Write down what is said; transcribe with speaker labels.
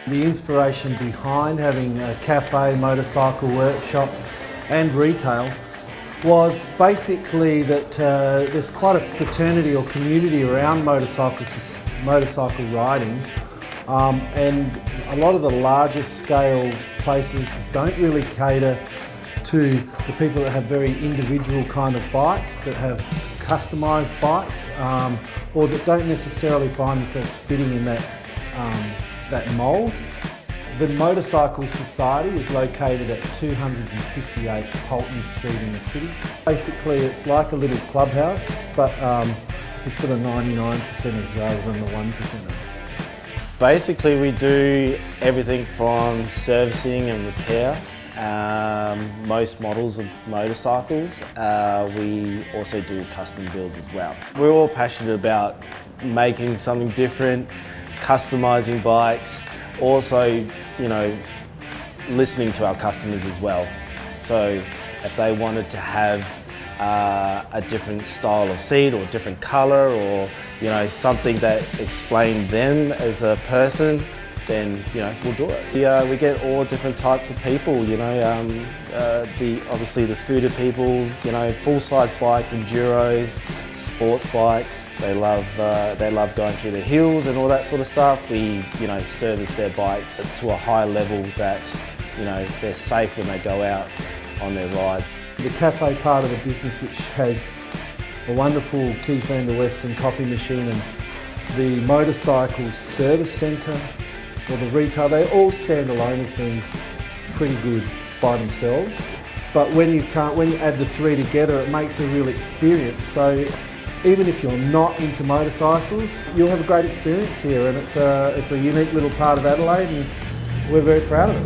Speaker 1: The inspiration behind having a cafe, motorcycle workshop and retail was basically that there's quite a fraternity or community around motorcycle riding, and a lot of the larger scale places don't really cater to the people that have very individual kind of bikes, that have customised bikes, or that don't necessarily find themselves fitting in that mould. The Motorcycle Society is located at 258 Pulteney Street in the city. Basically it's like a little clubhouse, but it's for the 99%ers rather than the 1%ers.
Speaker 2: Basically we do everything from servicing and repair, most models of motorcycles. We also do custom builds as well. We're all passionate about making something different, customising bikes, also, listening to our customers as well. So if they wanted to have a different style of seat or a different colour, or something that explained them as a person, then we'll do it. We get all different types of people. Obviously the scooter people, full-size bikes, enduros, sports bikes. They love going through the hills and all that sort of stuff. We service their bikes to a high level that they're safe when they go out on their rides.
Speaker 1: The cafe part of the business, which has a wonderful Keys Van der Western coffee machine, and the motorcycle service centre, or the retail, they all stand alone as being pretty good by themselves. But when you add the three together, it makes a real experience. So even if you're not into motorcycles, you'll have a great experience here, and it's a unique little part of Adelaide, and we're very proud of it.